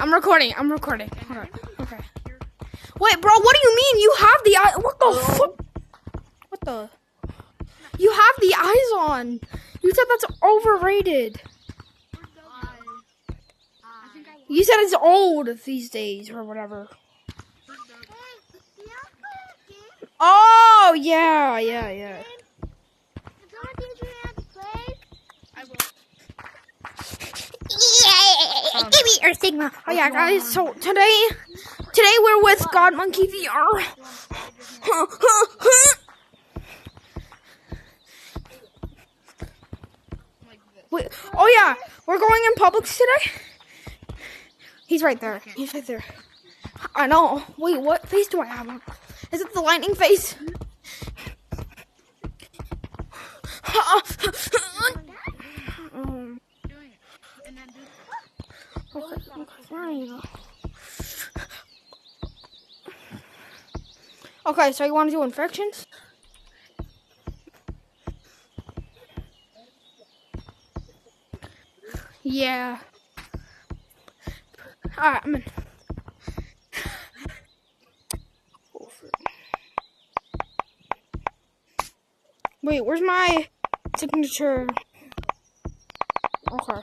I'm recording. Hold on. Okay. Wait, bro, what do you mean? You have the eye. What the fuck? What the? You have the eyes on. You said that's overrated. You said it's old these days or whatever. Oh, yeah. Give me your Sigma. Oh yeah, guys. So today we're with God Monkey VR. Wait. Oh yeah, we're going in Publix today. He's right there. I know. Wait, what face do I have on? Is it the lightning face? Okay, so you want to do infections? Yeah. Alright, I'm in. Wait, where's my signature? Okay.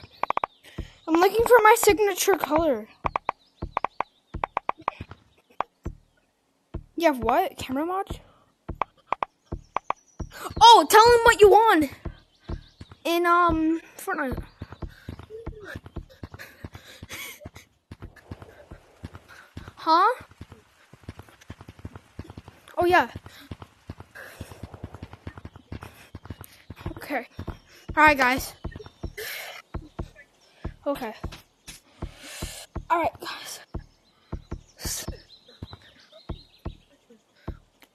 I'm looking for my signature color. You have what? Camera mod? Oh, tell him what you want. In, Fortnite. Huh? Oh, yeah. Okay. Alright, guys. Okay. Alright, guys.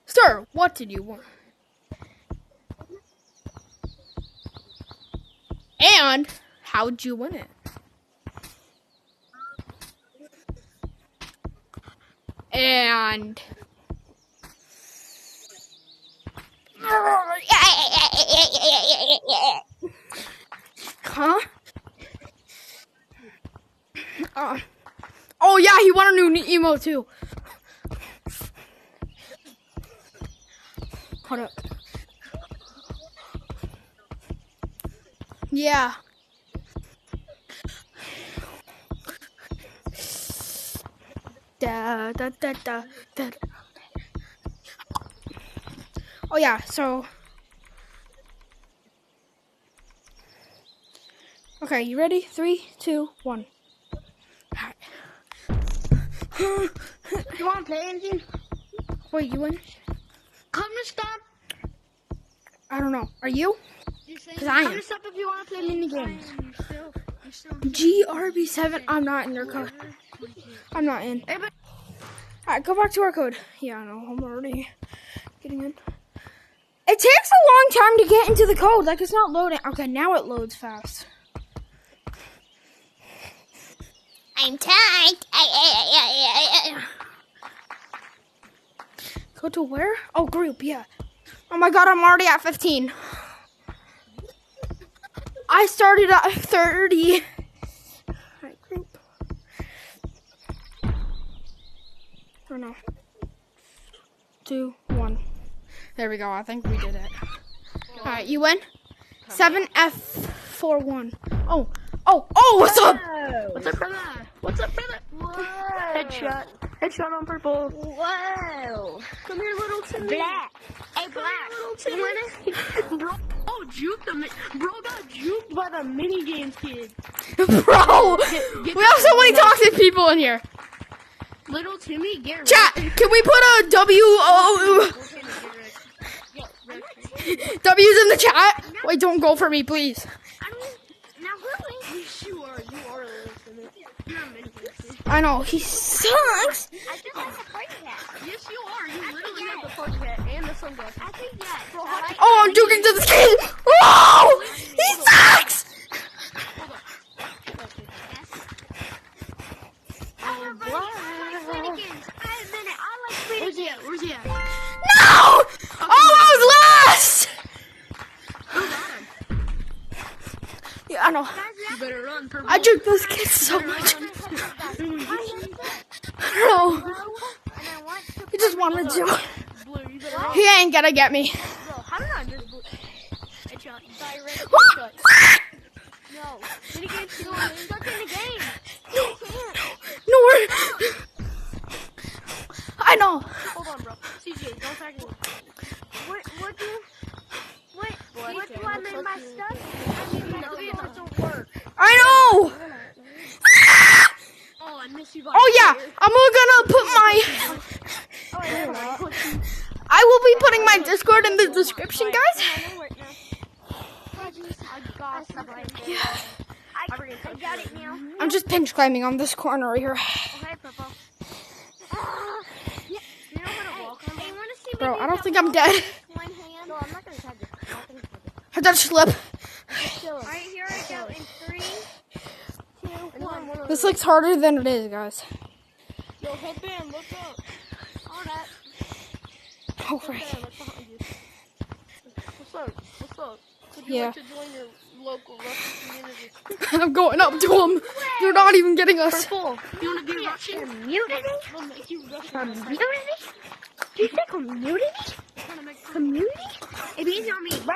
Sir, what did you want? And how'd you win it? And huh? Oh yeah, he won a new emo too. Hold up. Yeah. Da, da, da, da, da. Oh yeah, so okay, you ready? 3, 2, 1. Alright. You wanna play anything? Wait, you win? Come to stop. I don't know. Are you? Because I am. Come to stop if you wanna play mini games. GRB7. I'm not in your code. I'm not in. Alright, go back to our code. Yeah, I know. I'm already getting in. It takes a long time to get into the code. Like, it's not loading. Okay, now it loads fast. I'm tight. Go to where? Oh, group, yeah. Oh my god, I'm already at 15. I started at 30. Alright, group. Or no. 2, 1. There we go. I think we did it. Alright, you win? 7F41. Oh, what's up? What's up, brother? Whoa. Headshot on purple. Whoa. Come here, little Timmy. Black. Hey, Black. Little Timmy. Bro, bro got juked by the mini games kid. Bro, we have so many toxic people in here. Little Timmy, get ready. Chat, can we put a W's in the chat? Wait, don't go for me, please. Yes, you are. You are Little Timmy. You're a mini games kid. I know, he sucks. I just have the party hat. Yes, you are. You literally have the party hat and the sunglasses. I think that. Bro, Oh, I'm juking to the skin. Whoa! He sucks! Where's he at? No! Oh, I was last! Yeah, I know. You better run, purple. I juked those kids so much. Bro, And I want to he just wanted to. Blue, you better run. He ain't gonna get me. Bro, how did I miss Blue? Headshot. Direct headshot. No. Mini game two. It's stuck in the game. No, Can't. no, we're... I know. Hold on, bro. CJ, don't tag me. What do I mean by stuff? I mean, my videos don't work. I know. Oh, I miss you guys. Oh yeah, I'm gonna put my... I will be putting my Discord in the description, guys. I got it now. I'm just pinch climbing on this corner right here. Okay, Purple. You know how to walk on it? Bro, I don't think I'm dead. One hand. No, I'm not gonna tag you. I did slip. Alright, here I go in 3, 2, 1. This looks harder than it is, guys. Yo, headband, look up. All that. Oh, right. Headband, look behind you. What's up? What's up? Would you Yeah. like to join your local Russian community? I'm going up to them. They're not even getting us. Purple, you want to be Russian? Community? We'll make you Russian. Community? Do you say community? Community? It means on me. Bro,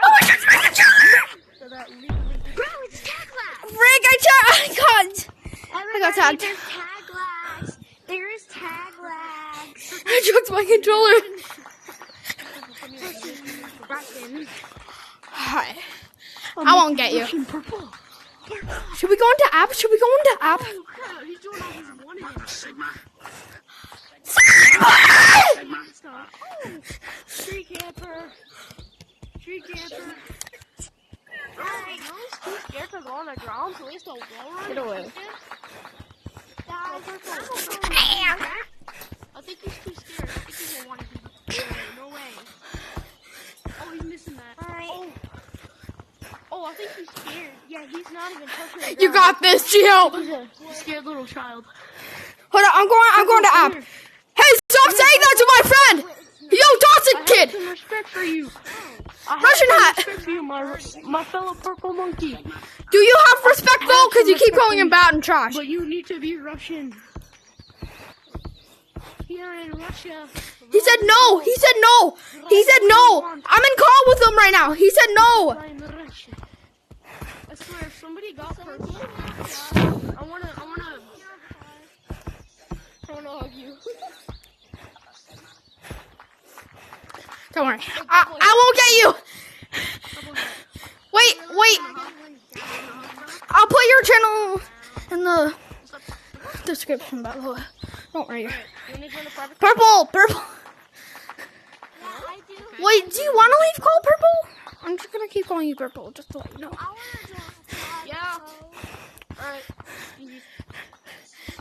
so that bro, it's tag lags. Rick, I got tagged. There's tag lags. There is tag lags. I chucked my controller. Russian. Hi. I won't get you. Purple. Should we go into app? Should we go into app? Oh, crap. He's doing all his one-hand. Sigma. Stop. Oh. Tree camper. Tree camper. Alright, he's too scared to go on the ground, so he's still wall Get away. I think he's too scared. I think he don't want to be. No way. Oh, he's missing that. Alright. Oh, I think he's scared. Yeah, he's not even touching the ground. You got this, Gio. He's a scared little child. Hold on, I'm going to app. Hey, stop saying that to my friend. Yo, Dawson I have kid. some respect for you. I have Russian some hat. respect for you, my fellow purple monkey. Do you have respect though? Because you keep calling him bad and trash. But you need to be Russian. Here in Russia. He said no. He said no. He said no. I'm in call with him right now. He said no. I'm Russian. I swear, if somebody got purple, I wanna hug you. Don't worry. I won't get you. Wait. I'll put your channel in the description, by the way. Don't worry. You wanna join the private? Purple. Yeah, I do. Wait, do you want to leave call purple? I'm just gonna keep calling you purple, just to let you know. Yeah. Alright.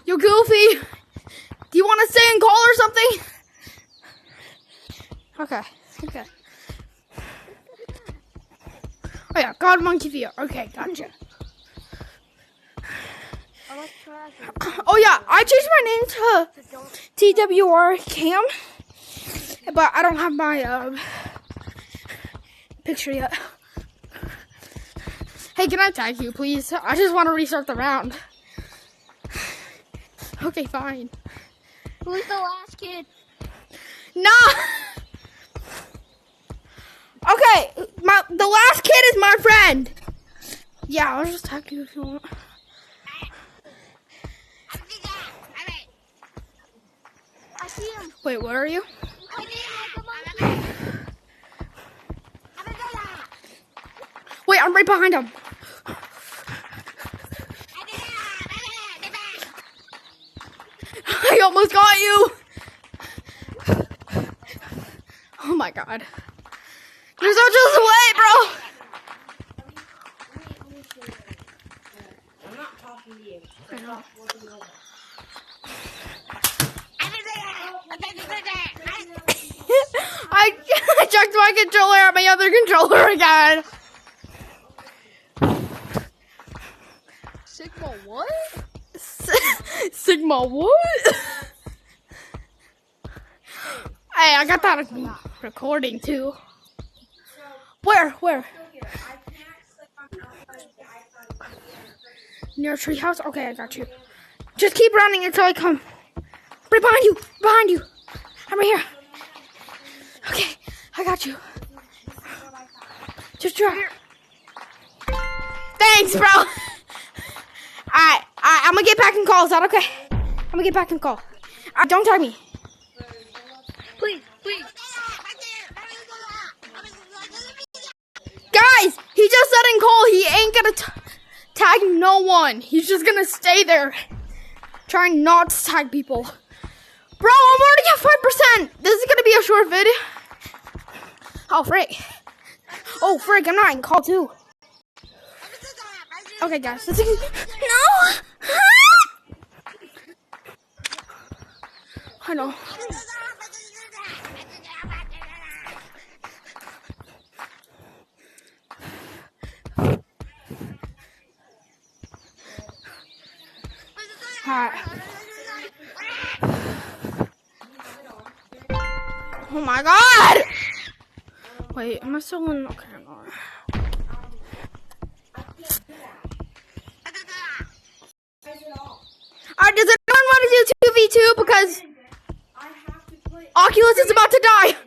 You goofy. Do you want to stay in call or something? Okay. Oh yeah, God Monkey VR. Okay, gotcha. Oh yeah, I changed my name to TWR Cam, but I don't have my picture yet. Hey, can I tag you, please? I just want to restart the round. Okay, fine. Who's the last kid? Nah. Okay, the last kid is my friend. Yeah, I'll just tag you if you want. I see him. Wait, what are you? Wait, I'm right behind him. I almost got you. Oh my god. You're such a sweat, bro. I'm not talking to you. I chucked my controller at my other controller again. Sigma what? Sigma what? Hey, I got that recording too. Where? Near treehouse? Okay, I got you. Just keep running until I come. Right behind you. Behind you. I'm right here. Okay, I got you. Just try. Thanks, bro. Alright, I'm gonna get back and call. Is that okay? I'm gonna get back and call. Don't tag me. Please, please. Guys, he just said in call he ain't gonna tag no one. He's just gonna stay there. Trying not to tag people. Bro, I'm already at 5%. This is gonna be a short video. Oh, frick. Oh, frick, I'm not in call too. Okay, guys. No! I know. Alright. Oh my god! Wait, am I still in? Okay, I'm not. Alright, does anyone want to do 2v2 because Oculus is about to die?